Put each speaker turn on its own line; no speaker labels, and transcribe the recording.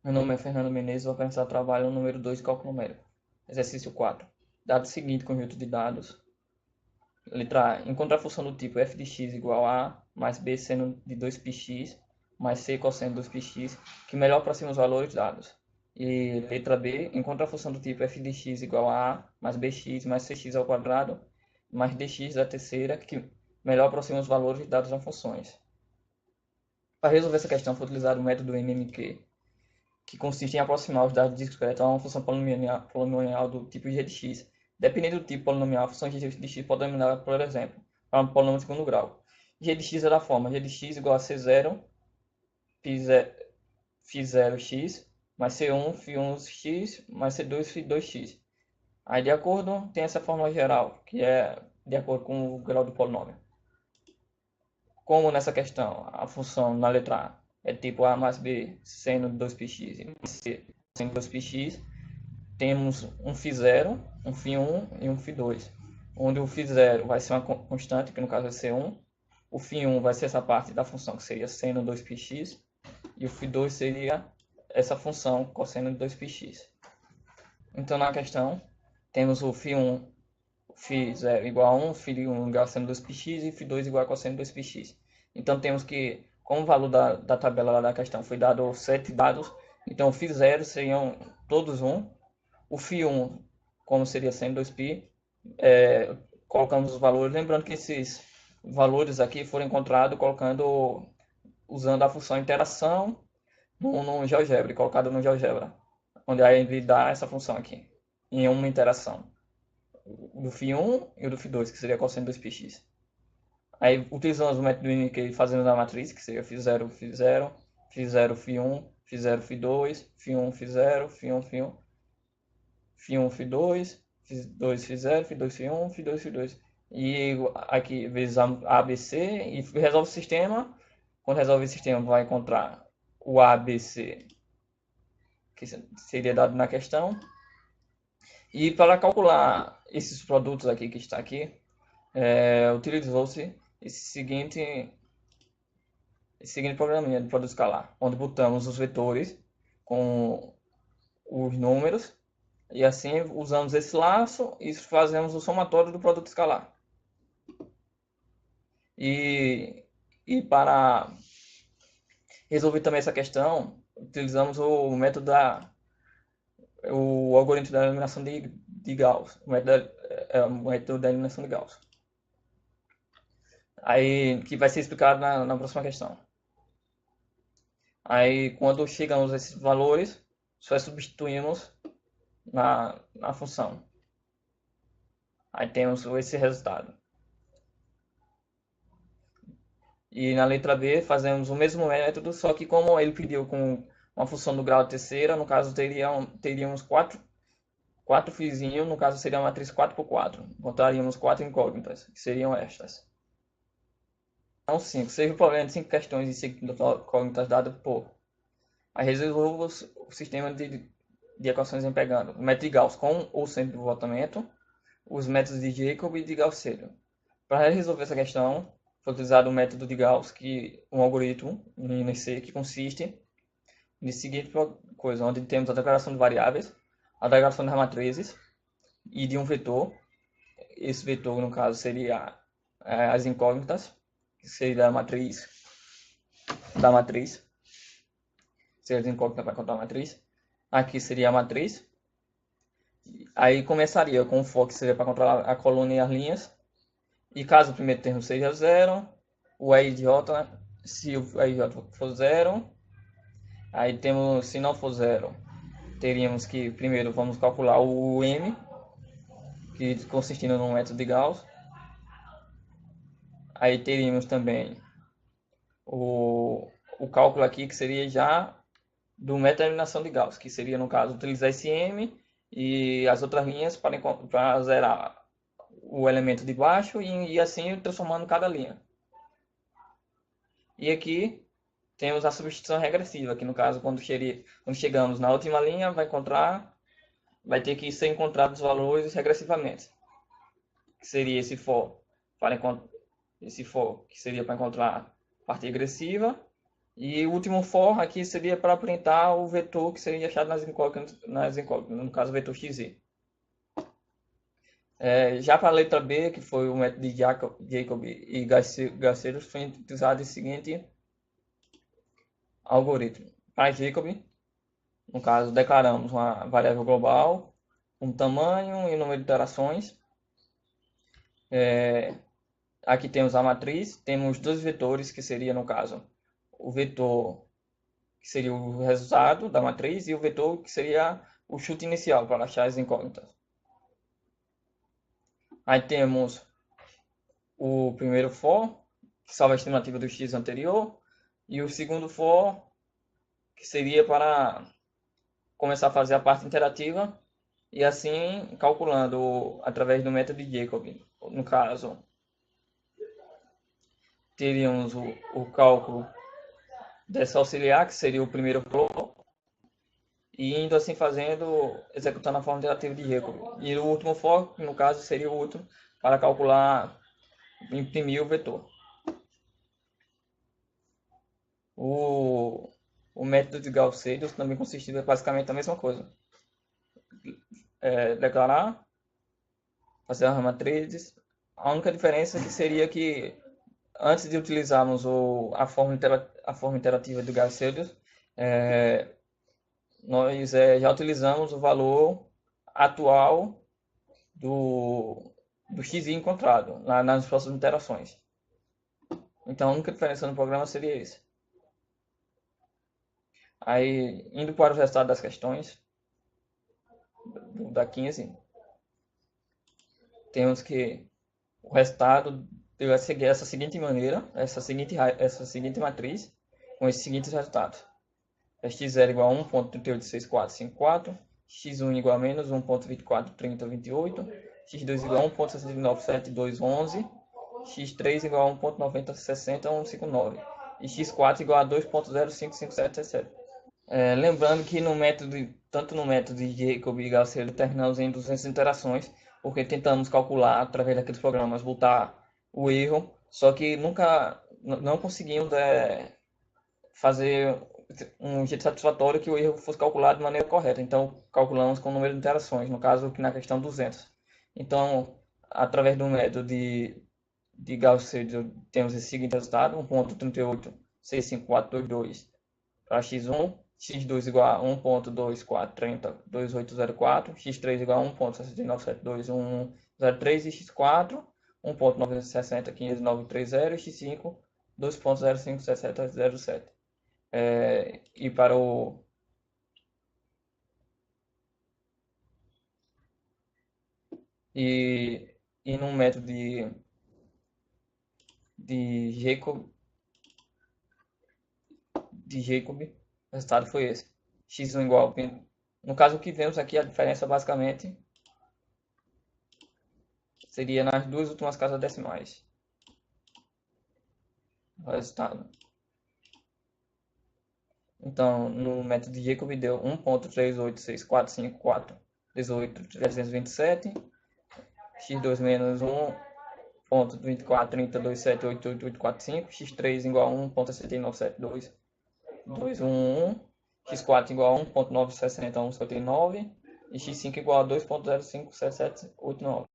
Meu nome é Fernando Menezes, vou apresentar o trabalho número 2 de cálculo numérico. Exercício 4. Dado seguinte, conjunto de dados. Letra A. Encontre a função do tipo f de x igual a mais b seno de 2πx mais c cosseno de 2πx, que melhor aproxima os valores dados. E letra B. Encontre a função do tipo f de x igual a mais bx mais cx ao quadrado mais dx da terceira, que melhor aproxima os valores dados nas funções. Para resolver essa questão, foi utilizado o método MMQ, que consiste em aproximar os dados discretos a uma função polinomial do tipo g de x. Dependendo do tipo polinomial, a função g de x pode denominar, por exemplo, para um polinômio de segundo grau. G de x é da forma g de x igual a c0 φ0x mais c1 φ1x mais c2 φ2x. Aí, de acordo, tem essa fórmula geral, que é de acordo com o grau do polinômio. Como nessa questão, a função na letra A é tipo a mais b seno de 2πx e c seno de 2πx, temos um φ0, um φ1 e um φ2, onde o φ0 vai ser uma constante, que no caso vai ser 1, o φ1 vai ser essa parte da função que seria seno de 2πx, e o φ2 seria essa função cosseno de 2πx. Então na questão, temos o φ1, φ0 igual a 1, φ1 igual a seno de 2πx e φ2 igual a cosseno de 2πx. Então temos que, como o valor da tabela lá da questão foi dado 7 dados, então o φ0 seriam todos 1, o φ1, como seria sendo 2π, colocamos os valores, lembrando que esses valores aqui foram encontrados usando a função interação no GeoGebra, colocado no GeoGebra, onde aí ele dá essa função aqui, em uma interação, do φ1 e o do φ2, que seria cosseno 2πx. Aí utilizamos o método MMK fazendo a matriz, que seria φ0, φ0, φ0, φ1, φ0, φ2, φ1, φ0, φ1, φ1, φ1, φ2, φ2, φ0, φ2, φ1, φ2, fy2. E aqui vezes ABC e resolve o sistema. Quando resolve o sistema, vai encontrar o ABC, que seria dado na questão. E para calcular esses produtos aqui que está aqui, utilizou-se esse seguinte programinha de produto escalar, onde botamos os vetores com os números e assim usamos esse laço e fazemos o somatório do produto escalar. E para resolver também essa questão, utilizamos o método o algoritmo da eliminação de Gauss, o método da eliminação de Gauss. Aí, que vai ser explicado na próxima questão. Aí, quando chegamos a esses valores, só substituímos na função. Aí temos esse resultado. E na letra B fazemos o mesmo método, só que como ele pediu com uma função do grau terceira, no caso teríamos quatro fizinhos, no caso seria a matriz 4x4. Encontraríamos 4 incógnitas, que seriam estas. Então 5. Seja o problema de 5 questões e 5 incógnitas dadas por. Aí resolva o sistema de equações empregando o método de Gauss com ou sem pivotamento, os métodos de Jacob e de Gauss-Seidel. Para resolver essa questão, foi utilizado o método de Gauss, um algoritmo em INC, que consiste na seguinte coisa, onde temos a declaração de variáveis, a declaração das matrizes e de um vetor. Esse vetor, no caso, seria as incógnitas, que seria a matriz da matriz. Seria as incógnitas para encontrar a matriz. Aqui seria a matriz. Aí começaria com o for, que seria para encontrar a coluna e as linhas. E caso o primeiro termo seja zero, o EIJ, se o EIJ for zero, aí temos, se não for zero, teríamos que primeiro vamos calcular o M, que consistindo no método de Gauss. Aí teríamos também o cálculo aqui, que seria já do método de eliminação de Gauss, que seria, no caso, utilizar esse M e as outras linhas para zerar o elemento de baixo e assim transformando cada linha. E aqui temos a substituição regressiva, que no caso, quando chegamos na última linha, vai ter que ser encontrados os valores regressivamente. Que seria esse for, que seria para encontrar a parte regressiva, E o último for aqui seria para apresentar o vetor que seria achado nas incógnitas, no caso o vetor xi. Já para a letra B, que foi o método de Jacob e Garceros, foi utilizado o seguinte algoritmo. Para Jacob, no caso, declaramos uma variável global, um tamanho e um número de iterações. Aqui temos a matriz, temos dois vetores, que seria, no caso, o vetor que seria o resultado da matriz e o vetor que seria o chute inicial para achar as incógnitas. Aí temos o primeiro for, que salva a estimativa do x anterior, e o segundo for, que seria para começar a fazer a parte interativa, e assim calculando através do método de Jacob. No caso, teríamos o cálculo dessa auxiliar, que seria o primeiro for, e indo assim fazendo, executando a forma interativa de Jacob. E o último for, no caso, seria o último para calcular, imprimir o vetor. O método de Gauss-Seidel também consistia basicamente a mesma coisa. Declarar, fazer as matrizes. A única diferença que seria que antes de utilizarmos a forma interativa do Gauss-Seidel, nós já utilizamos o valor atual do x encontrado nas próximas interações. Então a única diferença no programa seria isso. Aí, indo para o resultado das questões, da 15, temos que o resultado vai seguir essa seguinte maneira, essa seguinte matriz, com esses seguintes resultados. X0 igual a 1.386454, x1 igual a menos 1.243028, x2 igual a 1.6972211, x3 igual a 1.9060159 e x4 igual a 2.05577. Lembrando que tanto no método de Jacob e Gauss terminamos em 200 interações, porque tentamos calcular através daqueles programas, botar o erro, só que nunca não conseguimos fazer um jeito satisfatório que o erro fosse calculado de maneira correta. Então, calculamos com o número de interações, no caso aqui na questão 200. Então, através do método de Gauss, temos esse seguinte resultado: 1.386542 para x1, x2 igual a 1.24302804, x3 igual a 1.6972103 e x4 1.9601530 e x5 2.057707. E para o e no método de Jacob, o resultado foi esse. X1 igual a... No caso, o que vemos aqui, a diferença basicamente seria nas duas últimas casas decimais. O resultado. Então, no método de Jacob deu 1.38645418.327, x2 menos 1.2430278845, x3 igual a 1.7972211, x4 igual a 1.960159 e x5 igual a 2.057789.